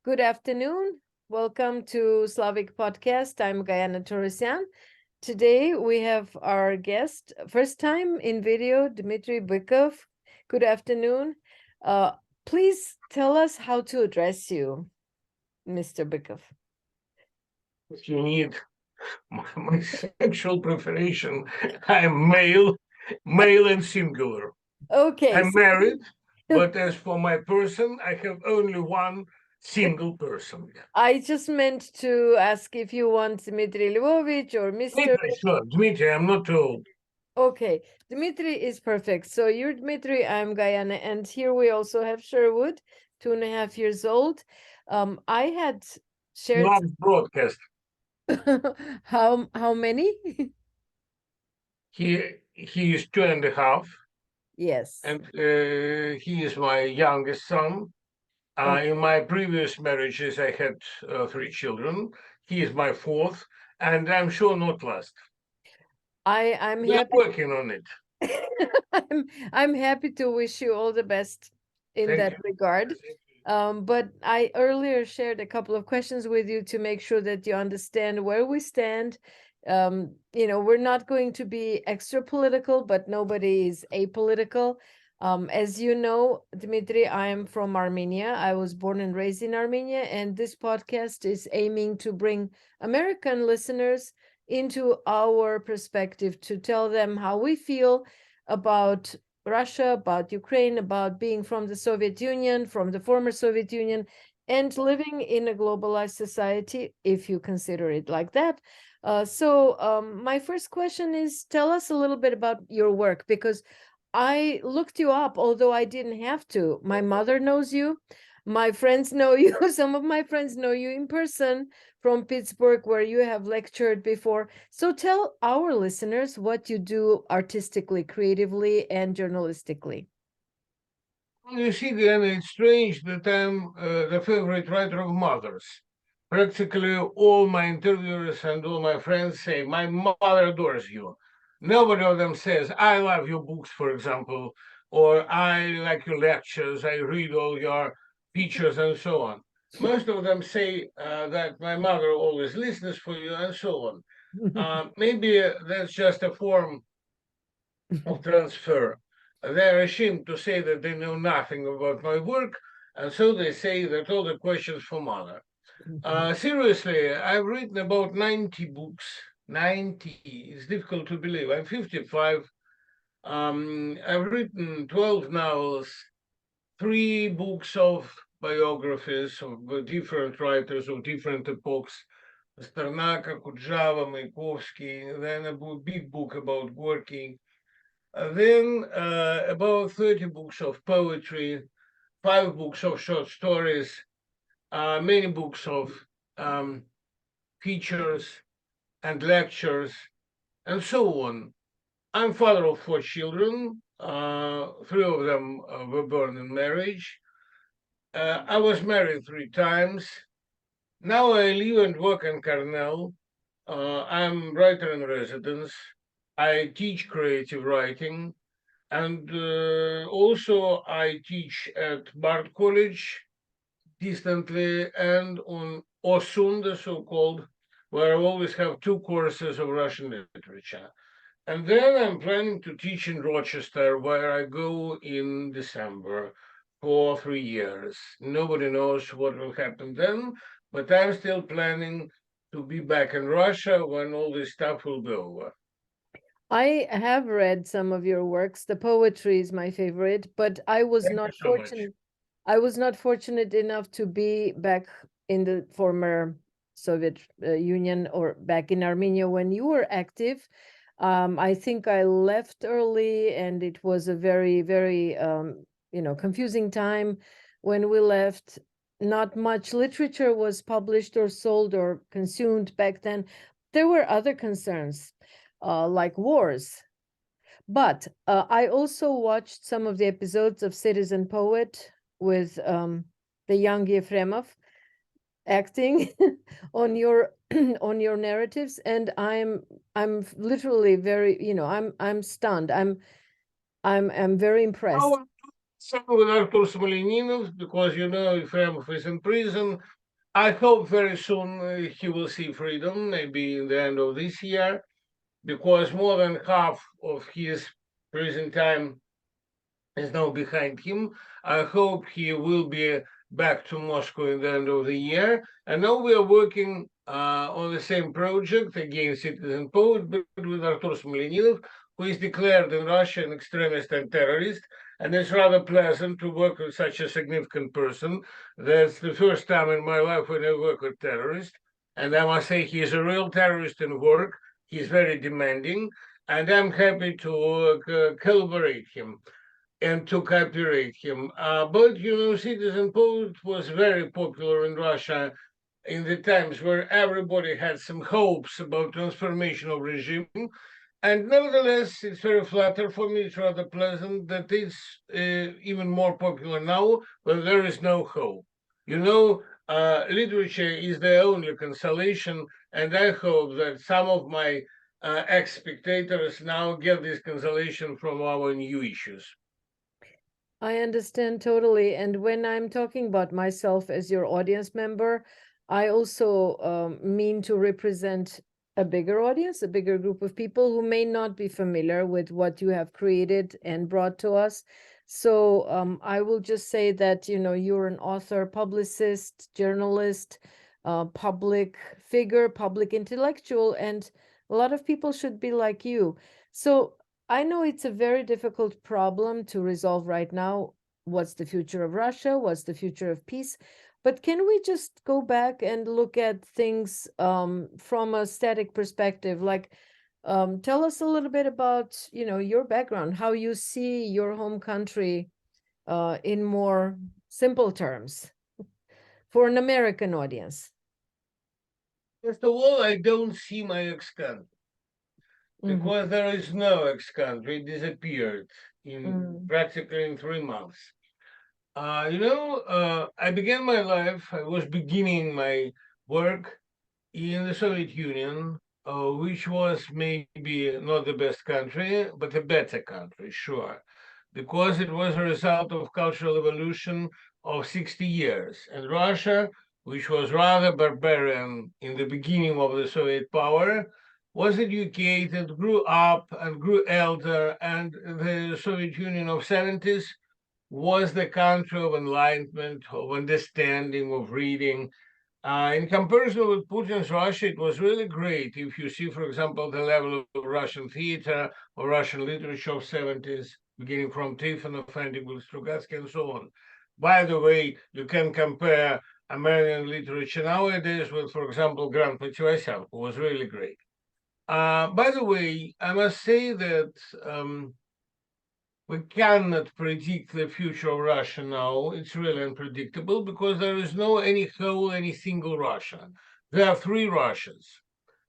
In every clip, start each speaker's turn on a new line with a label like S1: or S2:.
S1: Good afternoon. Welcome to Slavic podcast. I'm Gayana Torresyan. Today we have our guest, first time in video, Dmitry Bykov. Good afternoon. Please tell us how to address you, Mr. Bykov.
S2: If you need my sexual preference, I'm male and singular.
S1: Okay,
S2: I'm married, but as for my person, I have only one single person.
S1: I just meant to ask if you want Dmitry Lvovich or Mr.
S2: Dmitry, sure. Dmitry, I'm not too old.
S1: Okay, Dmitry is perfect. So you're Dmitry, I'm Gayana, and here we also have Sherwood, 2.5 years old. I had shared
S2: Loves broadcast.
S1: how many?
S2: He is 2.5,
S1: Yes.
S2: and he is my youngest son.
S1: Oh,
S2: In my previous marriages, I had 3 children. He is my fourth, and I'm sure not last.
S1: I'm
S2: We're
S1: happy.
S2: working on it.
S1: I'm happy to wish you all the best in
S2: Thank
S1: that
S2: you.
S1: regard. But I earlier shared a couple of questions with you to make sure that you understand where we stand. We're not going to be extra political, but nobody is apolitical. As you know, Dmitry, I am from Armenia. I was born and raised in Armenia, and this podcast is aiming to bring American listeners into our perspective to tell them how we feel about Russia, about Ukraine, about being from the Soviet Union, from the former Soviet Union, and living in a globalized society, if you consider it like that. My first question is, tell us a little bit about your work, because I looked you up, although I didn't have to. My mother knows you. My friends know you. Some of my friends know you in person from Pittsburgh, where you have lectured before. So tell our listeners what you do artistically, creatively, and journalistically.
S2: You see, Diana, it's strange that I'm the favorite writer of mothers. Practically all my interviewers and all my friends say, my mother adores you. Nobody of them says, I love your books, for example, or I like your lectures, I read all your features, and so on. Most of them say that my mother always listens for you, and so on. Maybe that's just a form of transfer. They're ashamed to say that they know nothing about my work, and so they say that all the questions for mother. Seriously, I've written about 90 books. 90. It's difficult to believe. I'm 55. I've written 12 novels, 3 books of biographies of different writers of different epochs. Sternaka, Kujava, Mayakovsky, then a big book about Gorky, then about 30 books of poetry, 5 books of short stories, many books of um, features and lectures, and so on. I'm father of 4 children. 3 of them were born in marriage. I was married 3 times. Now I live and work in Cornell. I'm writer in residence. I teach creative writing. And also, I teach at Bard College distantly and on OSUN, the so-called, where I always have 2 courses of Russian literature. And then I'm planning to teach in Rochester, where I go in December for 3 years. Nobody knows what will happen then, but I'm still planning to be back in Russia when all this stuff will be over.
S1: I have read some of your works. The poetry is my favorite, but
S2: Thank you so much.
S1: I was not fortunate enough to be back in the former Soviet Union or back in Armenia when you were active. I think I left early, and it was a very, very, confusing time when we left. Not much literature was published or sold or consumed back then. There were other concerns, like wars. But I also watched some of the episodes of Citizen Poet with the young Yefremov acting on your on your narratives, and I'm literally very, I'm stunned. I'm very impressed.
S2: Oh, Same with Artur Smoleninov, because Efremov is in prison. I hope very soon he will see freedom, maybe in the end of this year, because more than half of his prison time is now behind him. I hope he will be back to Moscow in the end of the year. And now we are working on the same project against citizen poet, but with Artur Smoleninov, who is declared in Russia an extremist and terrorist. And it's rather pleasant to work with such a significant person. That's the first time in my life when I work with terrorists. And I must say, he is a real terrorist in work. He's very demanding. And I'm happy to collaborate him and to copyright him. But Citizen Poet was very popular in Russia in the times where everybody had some hopes about transformation of regime. And nevertheless, it's very flattering for me. It's rather pleasant that it's even more popular now when there is no hope. Literature is the only consolation, and I hope that some of my ex-spectators now get this consolation from our new issues.
S1: I understand totally. And when I'm talking about myself as your audience member, I also mean to represent a bigger audience, a bigger group of people who may not be familiar with what you have created and brought to us. So I will just say that, you're an author, publicist, journalist, public figure, public intellectual, and a lot of people should be like you. So I know it's a very difficult problem to resolve right now. What's the future of Russia? What's the future of peace? But can we just go back and look at things from a static perspective? Like, tell us a little bit about, your background, how you see your home country in more simple terms for an American audience.
S2: First of all, I don't see my ex-country
S1: Mhm.
S2: because there is no ex-country. It disappeared in practically in 3 months. I began my life. I was beginning my work in the Soviet Union, which was maybe not the best country, but a better country, sure, because it was a result of cultural evolution of 60 years. And Russia, which was rather barbarian in the beginning of the Soviet power, was educated, grew up, and grew elder. And the Soviet Union of 70s was the country of enlightenment, of understanding, of reading. In comparison with Putin's Russia, it was really great. If you see, for example, the level of Russian theater or Russian literature of 70s, beginning from Tikhonov, Fendigul, Strugatsky, and so on. By the way, you can compare American literature nowadays with, for example, Grant Mativasyan, who was really great. By the way, I must say that we cannot predict the future of Russia now. It's really unpredictable because there is no any single Russia. There are three Russias.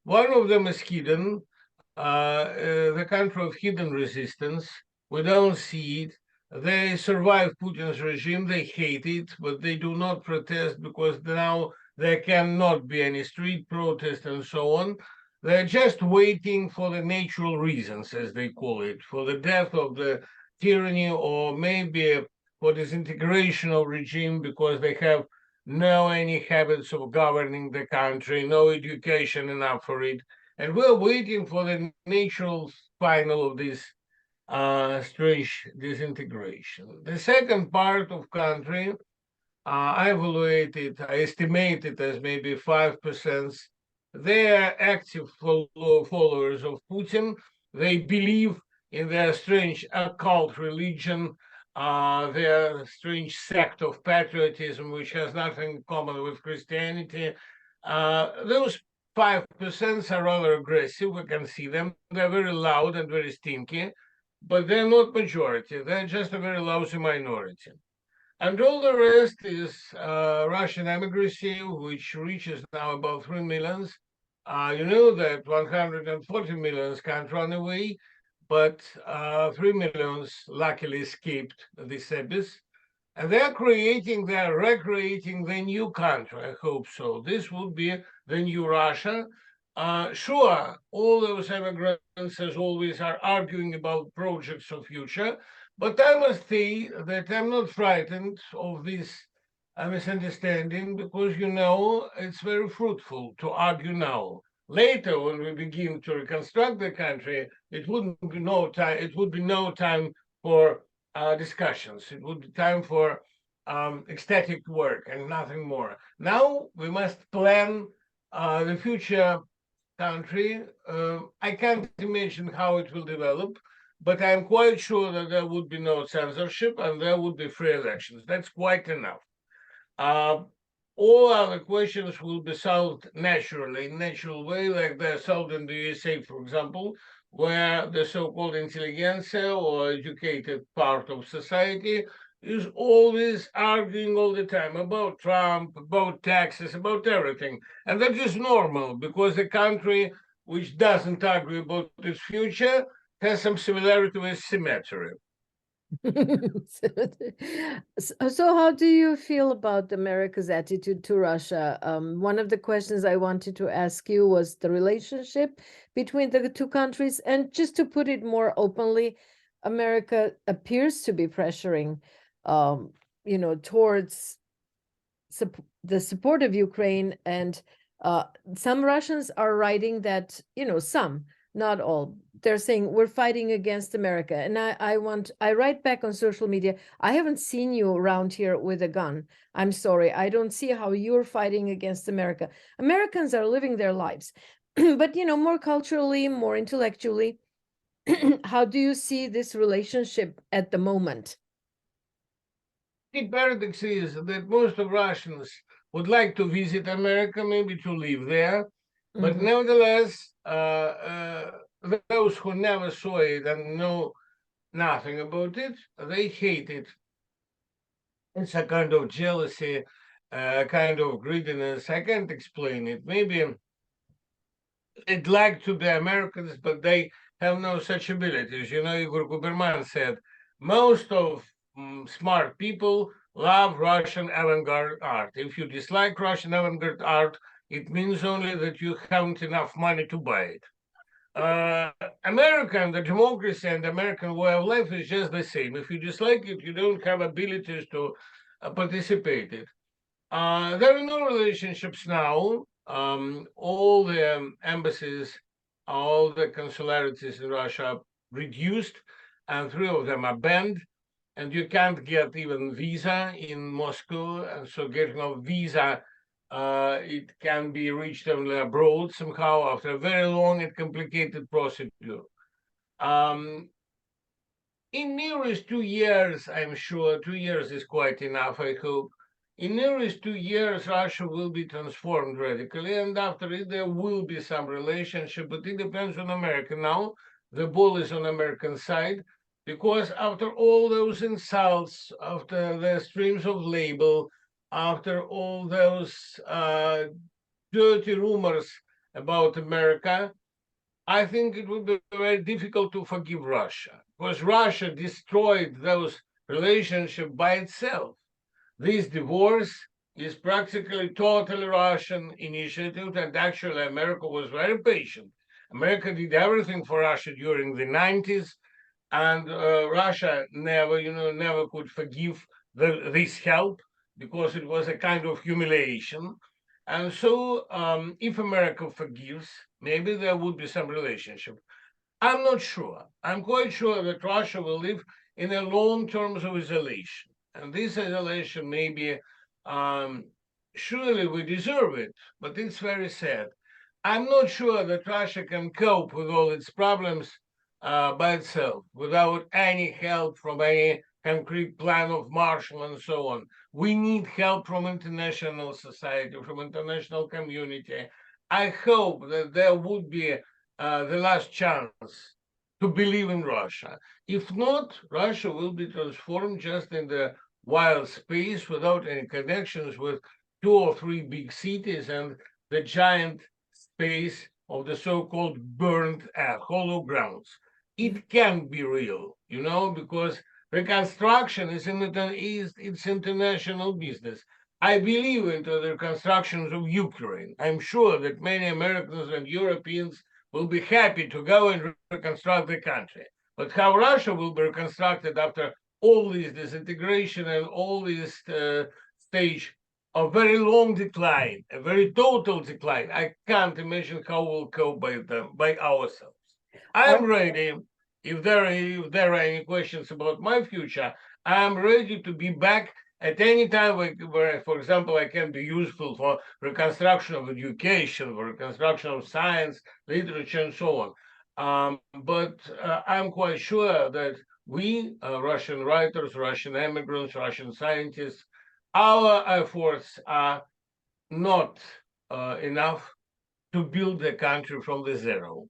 S2: One of them is hidden, the country of hidden resistance. We don't see it. They survive Putin's regime. They hate it, but they do not protest because now there cannot be any street protest and so on. They're just waiting for the natural reasons, as they call it, for the death of the tyranny or maybe for disintegration of regime because they have no any habits of governing the country, no education enough for it. And we're waiting for the natural final of this strange disintegration. The second part of country, I estimated as maybe 5%. They are active followers of Putin. They believe in their strange occult religion, their strange sect of patriotism, which has nothing in common with Christianity. Those 5% are rather aggressive. We can see them. They're very loud and very stinky, but they're not majority. They're just a very lousy minority. And all the rest is Russian emigration, which reaches now about 3 millions. You know that 140 millions can't run away, but 3 millions luckily escaped this abyss. And they're recreating the new country. I hope so. This would be the new Russia. Sure, all those immigrants, as always, are arguing about projects of future, But I must say that I'm not frightened of this misunderstanding because, it's very fruitful to argue now. Later, when we begin to reconstruct the country, it wouldn't be no time. It would be no time for discussions. It would be time for ecstatic work and nothing more. Now we must plan the future country. I can't imagine how it will develop, but I'm quite sure that there would be no censorship and there would be free elections. That's quite enough. Uh, all other questions will be solved naturally, in natural way, like they're solved in the USA, for example, where the so-called intelligentsia or educated part of society is always arguing all the time about Trump, about taxes, about everything. And that is normal because a country which doesn't argue about its future has some similarity with symmetry.
S1: So how do you feel about America's attitude to Russia? One of the questions I wanted to ask you was the relationship between the two countries. And just to put it more openly, America appears to be pressuring, towards the support of Ukraine. And some Russians are writing that, some, not all, they're saying we're fighting against America. And I write back on social media, I haven't seen you around here with a gun. I'm sorry, I don't see how you're fighting against America. Americans are living their lives, but more culturally, more intellectually. How do you see this relationship at the moment?
S2: The paradox is that most of Russians would like to visit America, maybe to live there, but
S1: Mhm.
S2: nevertheless, those who never saw it and know nothing about it, they hate it. It's a kind of jealousy, a kind of greediness. I can't explain it. Maybe they'd like to be Americans, but they have no such abilities. Igor Guberman said most of smart people love Russian avant-garde art. If you dislike Russian avant-garde art, it means only that you haven't enough money to buy it. American, the democracy and American way of life is just the same. If you dislike it, you don't have abilities to participate in it. There are no relationships now. All the embassies, all the consularities in Russia are reduced, and three of them are banned. And you can't get even visa in Moscow. And so, getting a visa, it can be reached only abroad somehow after a very long and complicated procedure. Um, in nearest 2 years, I'm sure 2 years is quite enough, I hope. In nearest 2 years, Russia will be transformed radically, and after it, there will be some relationship, but it depends on America now. The ball is on American side, because after all those insults, after the streams of label, after all those dirty rumors about America, I think it would be very difficult to forgive Russia because Russia destroyed those relationships by itself. This divorce is practically totally Russian initiative, and actually America was very patient. America did everything for Russia during the 90s, and Russia never could forgive this help because it was a kind of humiliation. And so, if America forgives, maybe there would be some relationship. I'm not sure. I'm quite sure that Russia will live in a long terms of isolation, and this isolation maybe um, surely we deserve it, but it's very sad. I'm not sure that Russia can cope with all its problems by itself without any help from any concrete plan of Marshall and so on. We need help from international society, from international community. I hope that there would be the last chance to believe in Russia. If not, Russia will be transformed just in the wild space without any connections with two or three big cities and the giant space of the so-called burned hollow grounds. It can be real, because reconstruction it's international business. I believe into the reconstructions of Ukraine. I'm sure that many Americans and Europeans will be happy to go and reconstruct the country. but how Russia will be reconstructed after all this disintegration and all this stage of very long decline, a very total decline. I can't imagine how we'll cope by ourselves. I am
S1: Are
S2: ready. If there are any questions about my future, I am ready to be back at any time where, for example, I can be useful for reconstruction of education, for reconstruction of science, literature, and so on. But I'm quite sure that we, Russian writers, Russian immigrants, Russian scientists, our efforts are not enough to build the country from the zero.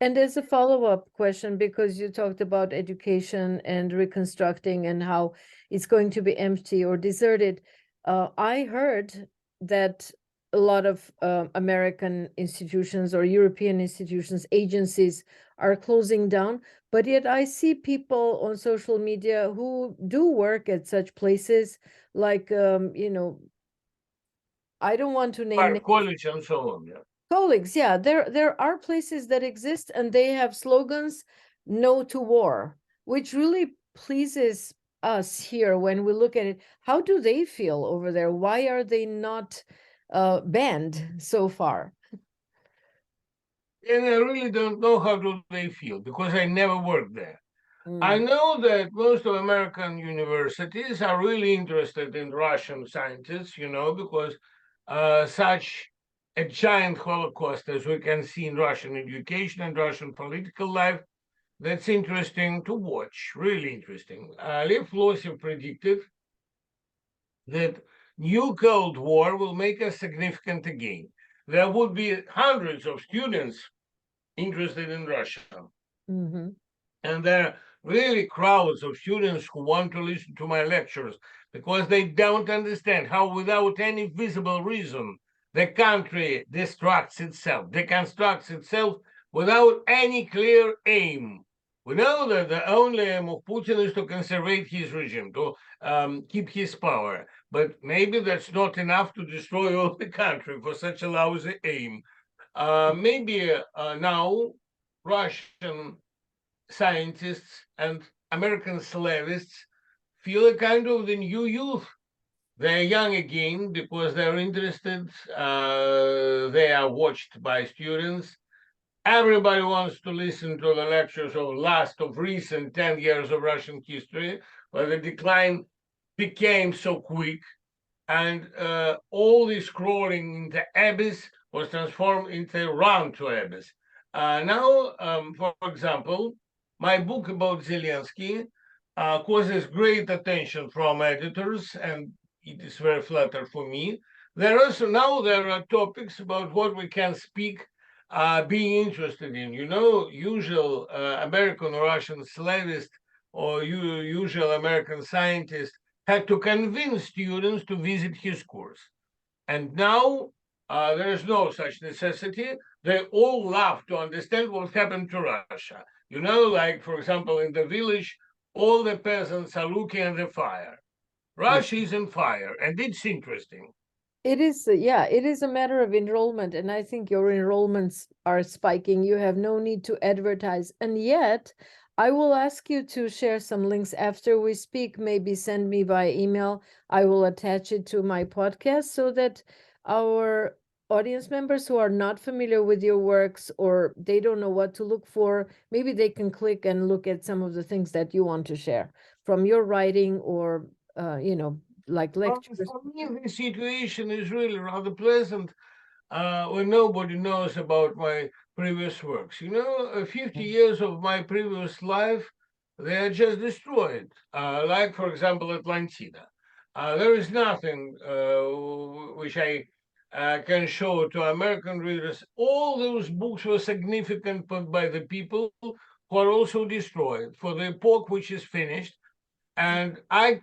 S1: And there's a follow-up question because you talked about education and reconstructing and how it's going to be empty or deserted. I heard that a lot of American institutions or European institutions, agencies are closing down, but yet I see people on social media who do work at such places like, I don't want to name names.
S2: College and so on. Yeah.
S1: Colleagues, yeah, there are places that exist and they have slogans, no to war, which really pleases us here when we look at it. How do they feel over there? Why are they not banned so far?
S2: And I really don't know how do they feel because I never worked there. I
S1: Mm,
S2: know that most of American universities are really interested in Russian scientists, because such a giant Holocaust as we can see in Russian education and Russian political life, that's interesting to watch, really interesting. Lev Lossev predicted that new Cold War will make us significant again. There would be hundreds of students interested in Russia.
S1: mhm.
S2: And there are really crowds of students who want to listen to my lectures because they don't understand how, without any visible reason, the country destructs itself, deconstructs itself without any clear aim. We know that the only aim of Putin is to conserve his regime, to keep his power. But maybe that's not enough to destroy all the country for such a lousy aim. Maybe now Russian scientists and American Slavists feel a kind of the new youth. They're young again because they're interested. They are watched by students. Everybody wants to listen to the lectures of recent 10 years of Russian history, where the decline became so quick and all this crawling into abyss was transformed into run to abyss. Now, for example, my book about Zelensky causes great attention from editors, and it is very flattering for me. There are topics about what we can speak, being interested in. Usual American or Russian slavist or usual American scientist had to convince students to visit his course. And now there is no such necessity. They all love to understand what happened to Russia. Like, for example, in the village, all the peasants are looking at the fire. Russia is on fire, and it's interesting.
S1: It is, yeah, it is a matter of enrollment, and I think your enrollments are spiking. You have no need to advertise. And yet, I will ask you to share some links after we speak. Maybe send me by email. I will attach it to my podcast so that our audience members who are not familiar with your works or they don't know what to look for, maybe they can click and look at some of the things that you want to share from your writing or, like lectures.
S2: For me, the situation is really rather pleasant when nobody knows about my previous works. 50 years of my previous life, they are just destroyed. Like, for example, Atlantida. There is nothing which I can show to American readers. All those books were significant by the people who are also destroyed for the epoch which is finished, and I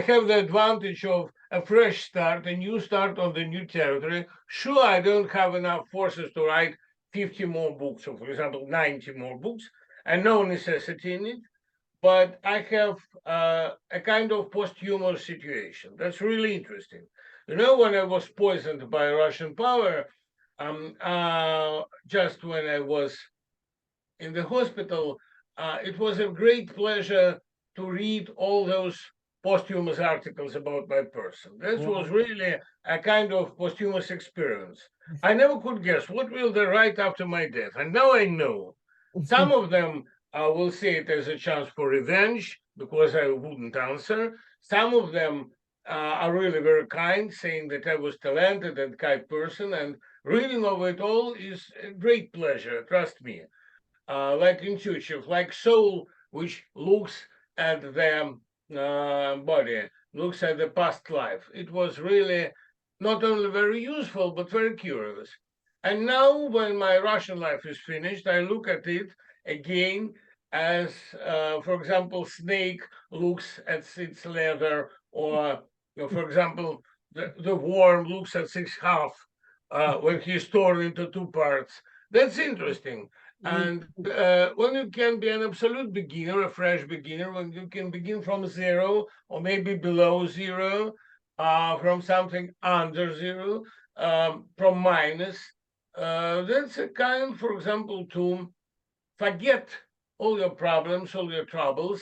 S2: have the advantage of a fresh start, a new start on the new territory. Sure, I don't have enough forces to write 50 more books, or for example, 90 more books, and no necessity in it. But I have a kind of posthumous situation. That's really interesting. When I was poisoned by Russian power, just when I was in the hospital, it was a great pleasure to read all those posthumous articles about my person. This was
S1: Wow.
S2: really a kind of posthumous experience. I never could guess what will they write after my death, and now I know. Some of them will say it as a chance for revenge because I wouldn't answer. Some of them are really very kind, saying that I was talented and kind person, and reading of it all is a great pleasure. Trust me, like intuitive, like soul, which looks at the body, looks at the past life. It was really not only very useful, but very curious. And now, when my Russian life is finished, I look at it again as, for example, snake looks at its leather, or, for example, the worm looks at its half when he's torn into two parts. That's interesting. And when you can be an absolute beginner, a fresh beginner, when you can begin from zero or maybe below zero, from something under zero, from minus, that's a kind, for example, to forget all your problems, all your troubles,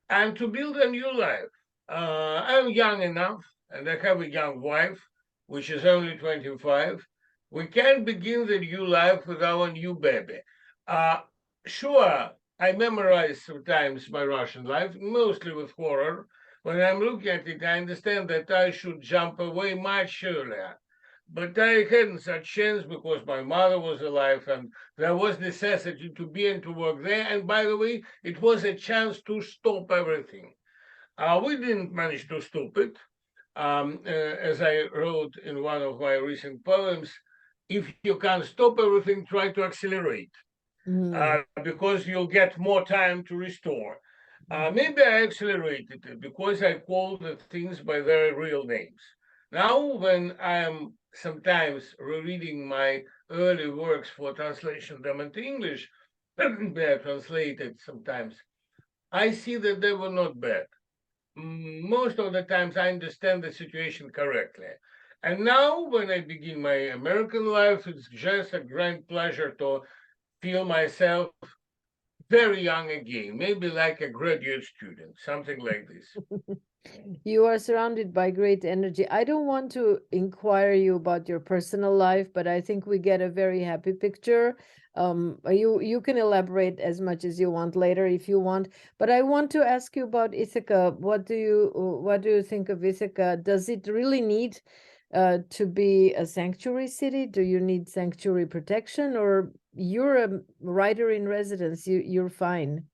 S2: and to build a new life. I'm young enough, and I have a young wife, which is only 25. We can begin the new life with our new baby. Uh, sure, I memorize sometimes my Russian life, mostly with horror. When I'm looking at it, I understand that I should jump away much earlier. But I hadn't such chance because my mother was alive and there was necessity to be and to work there. And by the way, it was a chance to stop everything. We didn't manage to stop it. As I wrote in one of my recent poems, if you can't stop everything, try to accelerate
S1: Mm.
S2: because you'll get more time to restore. Maybe I accelerated it because I called the things by their real names. Now, when I am sometimes rereading my early works for translation them into English, they are translated sometimes, I see that they were not bad. Most of the times, I understand the situation correctly. And now, when I begin my American life, it's just a grand pleasure to feel myself very young again, maybe like a graduate student, something like this.
S1: You are surrounded by great energy. I don't want to inquire you about your personal life, but I think we get a very happy picture. You can elaborate as much as you want later if you want, but I want to ask you about Ithaca. What do you think of Ithaca? Does it really need to be a sanctuary city? Do you need sanctuary protection, or you're a writer in residence? You're fine.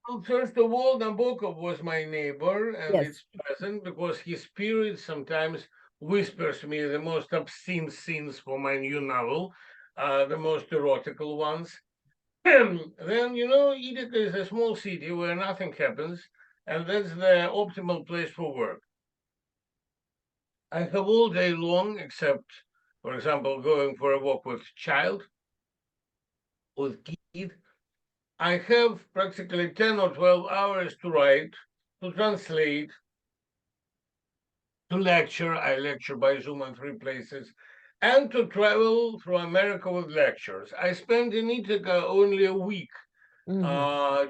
S2: Well, first of all, Nabokov was my neighbor, and
S1: Yes.
S2: it's pleasant because his spirit sometimes whispers me the most obscene scenes for my new novel, the most erotical ones. Then, Edic is a small city where nothing happens, and that's the optimal place for work. I have all day long, except, for example, going for a walk with child, with kid. I have practically 10 or 12 hours to write, to translate, to lecture. I lecture by Zoom in 3 places, and to travel through America with lectures. I spend in Ithaca only a week
S1: Hmm.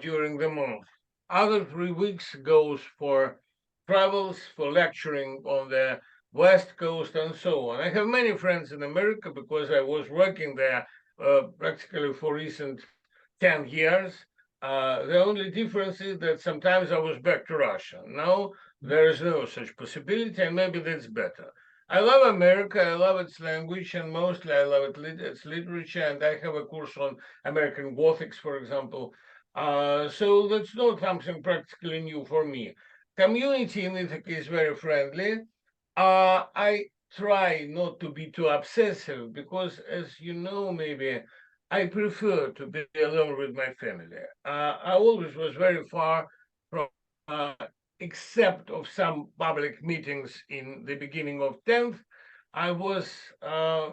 S2: during the month. Other 3 weeks goes for travels, for lecturing on the West Coast, and so on. I have many friends in America because I was working there practically for recent 10 years. The only difference is that sometimes I was back to Russia. Now there is no such possibility, and maybe that's better. I love America, I love its language, and mostly I love its literature, and I have a course on American Gothics, for example. So that's not something practically new for me. Community in Ithaca is very friendly. I try not to be too obsessive because, as you know, maybe I prefer to be alone with my family. I always was very far from, uh, except of some public meetings in the beginning of 10th. I was a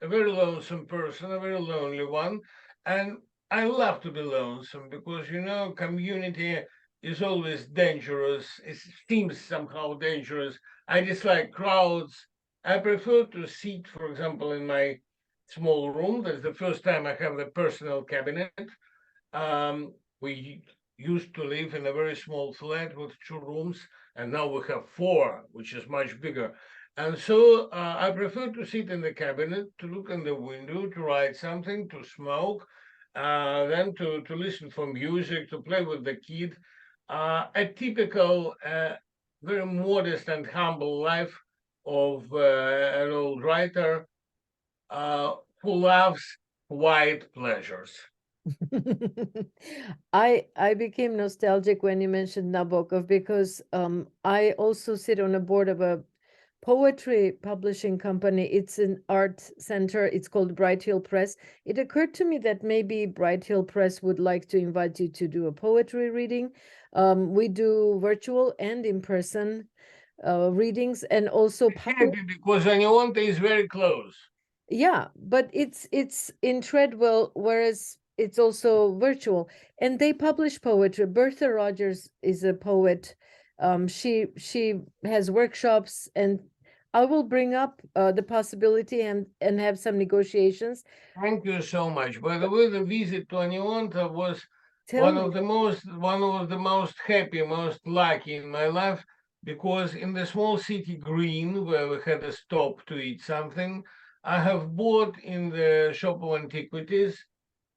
S2: very lonesome person, a very lonely one, and I love to be lonesome because, community is always dangerous. It seems somehow dangerous. I dislike crowds. I prefer to sit, for example, in my small room. That's the first time I have the personal cabinet. We used to live in a very small flat with 2 rooms, and now we have 4, which is much bigger. And so I prefer to sit in the cabinet, to look in the window, to write something, to smoke, then to listen for music, to play with the kid. A typical, very modest and humble life of an old writer uh, who loves quiet pleasures.
S1: I became nostalgic when you mentioned Nabokov because I also sit on a board of a poetry publishing company. It's an art center. It's called Bright Hill Press. It occurred to me that maybe Bright Hill Press would like to invite you to do a poetry reading. We do virtual and in-person readings, and also
S2: Happy because Anyonta is very close.
S1: yeah, but it's in Treadwell, whereas it's also virtual. And they publish poetry. Bertha Rogers is a poet. She has workshops, and I will bring up the possibility and have some negotiations.
S2: Thank you so much. By the way, the visit to Anyonta was
S1: Tell me.
S2: one of the most happy, most lucky in my life because in the small city Green, where we had a stop to eat something, I have bought in the shop of antiquities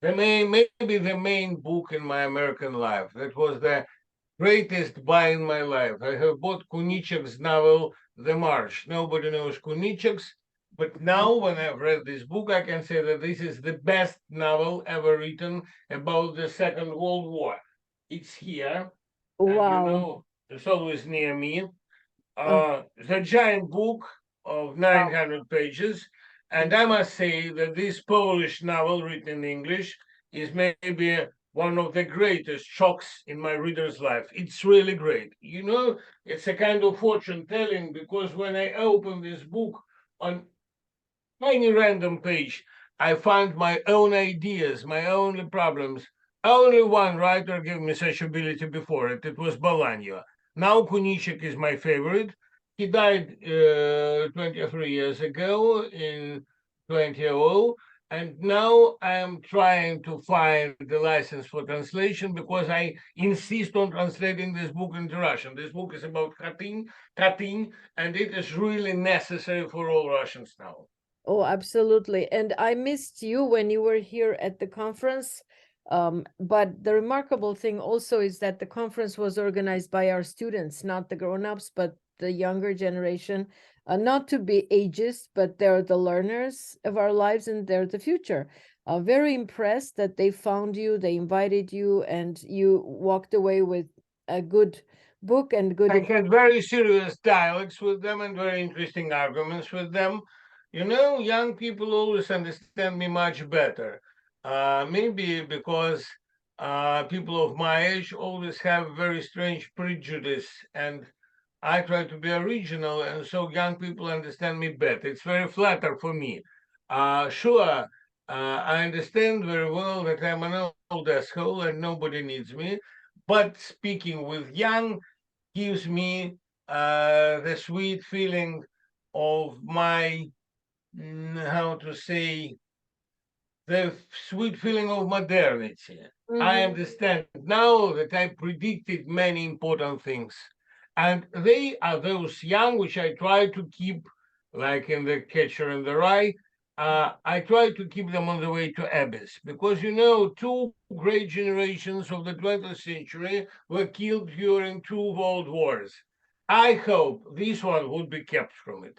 S2: maybe the main book in my American life. That was the greatest buy in my life. I have bought Kunichek's novel, The March. Nobody knows Kunichek's, but now when I've read this book, I can say that this is the best novel ever written about the Second World War. It's here, and
S1: Wow.
S2: it's always near me.
S1: Uh,
S2: The giant book of
S1: wow.
S2: 900 pages. And I must say that this Polish novel, written in English, is maybe one of the greatest shocks in my reader's life. It's really great. It's a kind of fortune telling because when I open this book on any random page, I find my own ideas, my own problems. Only one writer gave me such ability before it. It was Bolaño. Now Kunichek is my favorite. He died 23 years ago in 2000, and now I am trying to find the license for translation because I insist on translating this book into Russian. This book is about Katyn, and it is really necessary for all Russians now.
S1: Oh, absolutely. And I missed you when you were here at the conference. But the remarkable thing also is that the conference was organized by our students, not the grown-ups, but the younger generation. Not to be ageist, but they're the learners of our lives and they're the future. Very impressed that they found you, they invited you, and you walked away with a good book and good
S2: I had very serious dialogues with them and very interesting arguments with them. Young people always understand me much better. Maybe because people of my age always have very strange prejudice, and I try to be original, and so young people understand me better. It's very flatter for me. Sure, I understand very well that I'm an old asshole and nobody needs me, but speaking with young gives me the sweet feeling of my, how to say, the sweet feeling of modernity. I
S1: Mhm.
S2: understand now that I predicted many important things. And they are those young which I try to keep, like in The Catcher in the Rye. I try to keep them on the way to abyss because two great generations of the 20th century were killed during 2 world wars. I hope this one would be kept from it.